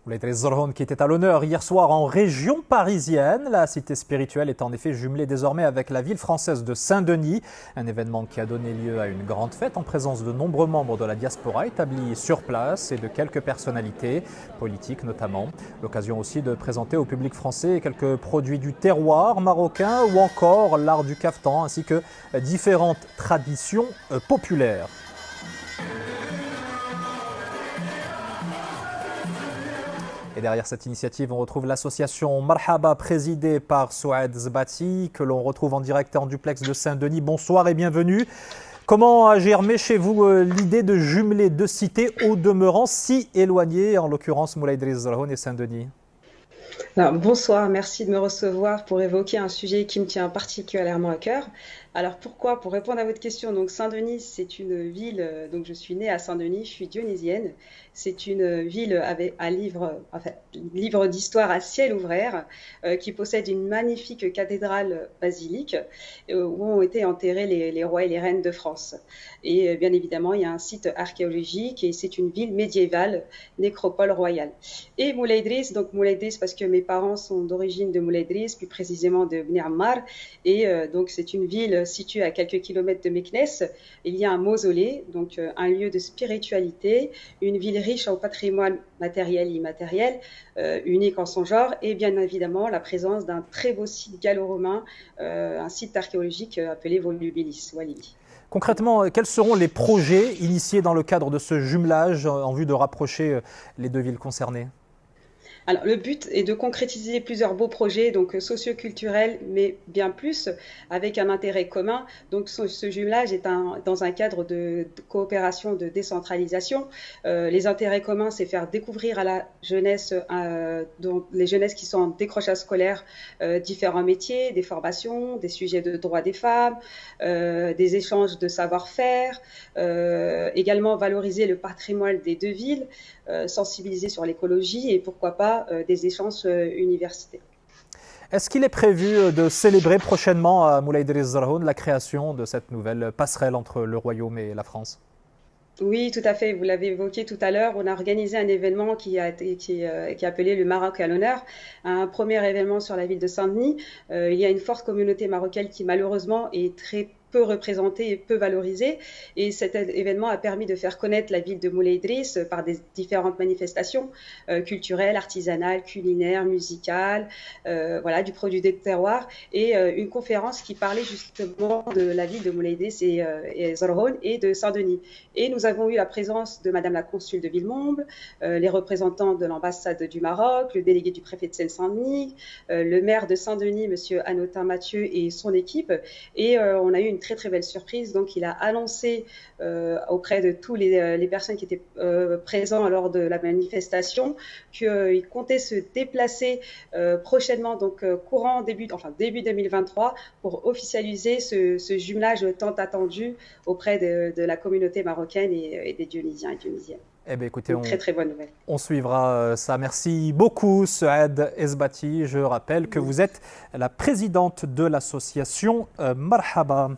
Moulay Zorhon qui était à l'honneur hier soir en région parisienne. La cité spirituelle est en effet jumelée désormais avec la ville française de Saint-Denis. Un événement qui a donné lieu à une grande fête en présence de nombreux membres de la diaspora établis sur place et de quelques personnalités politiques notamment. L'occasion aussi de présenter au public français quelques produits du terroir marocain ou encore l'art du caftan ainsi que différentes traditions populaires. Et derrière cette initiative, on retrouve l'association Marhaba présidée par Souad Zbati, que l'on retrouve en direct en duplex de Saint-Denis. Bonsoir et bienvenue. Comment a germé chez vous l'idée de jumeler deux cités au demeurant si éloignées, en l'occurrence Moulay Zorhon et Saint-Denis? Alors, bonsoir, merci de me recevoir pour évoquer un sujet qui me tient particulièrement à cœur. Alors pourquoi? Pour répondre à votre question, donc Saint-Denis, c'est une ville, donc je suis née à Saint-Denis, je suis dionysienne. C'est une ville avec un livre d'histoire à ciel ouvert qui possède une magnifique cathédrale basilique où ont été enterrés les rois et les reines de France. Et bien évidemment, il y a un site archéologique et c'est une ville médiévale, nécropole royale. Et Moulay Idriss, donc Moulay Idriss parce que mes parents sont d'origine de Moulay Idriss, plus précisément de Bni Ammar. Et donc c'est une ville située à quelques kilomètres de Meknès. Il y a un mausolée, donc un lieu de spiritualité, une ville riche en patrimoine matériel et immatériel, unique en son genre, et bien évidemment la présence d'un très beau site gallo-romain, un site archéologique appelé Volubilis, Walili. Concrètement, quels seront les projets initiés dans le cadre de ce jumelage en vue de rapprocher les deux villes concernées? Alors, le but est de concrétiser plusieurs beaux projets, donc socioculturels, mais bien plus, avec un intérêt commun. Donc, ce jumelage est dans un cadre de coopération, de décentralisation. Les intérêts communs, c'est faire découvrir à la jeunesse, les jeunesses qui sont en décrochage scolaire, différents métiers, des formations, des sujets de droits des femmes, des échanges de savoir-faire, également valoriser le patrimoine des deux villes, sensibiliser sur l'écologie et pourquoi pas des échanges universitaires. Est-ce qu'il est prévu de célébrer prochainement à Moulay Zorhon la création de cette nouvelle passerelle entre le Royaume et la France? Oui, tout à fait. Vous l'avez évoqué tout à l'heure. On a organisé un événement qui est appelé le Maroc à l'honneur, un premier événement sur la ville de Saint-Denis. Il y a une forte communauté marocaine qui malheureusement est très peu représentée et peu valorisée. Et cet événement a permis de faire connaître la ville de Moulay Idriss par des différentes manifestations culturelles, artisanales, culinaires, musicales, voilà, du produit des terroirs et une conférence qui parlait justement de la ville de Moulay Idriss et Zorhon et de Saint-Denis. Et nous avons eu la présence de Madame la consul de Villemomble, les représentants de l'ambassade du Maroc, le délégué du préfet de Seine-Saint-Denis, le maire de Saint-Denis, Monsieur Anotin Mathieu et son équipe. Et on a eu une très très belle surprise. Donc il a annoncé auprès de tous les personnes qui étaient présentes lors de la manifestation qu'il comptait se déplacer prochainement, donc début 2023, pour officialiser ce jumelage tant attendu auprès de la communauté marocaine et des Dionysiens et Dionysiennes. Eh bien, écoutez, très très bonne nouvelle. On suivra ça. Merci beaucoup, Souad Zbati. Je rappelle que vous êtes la présidente de l'association Marhaba.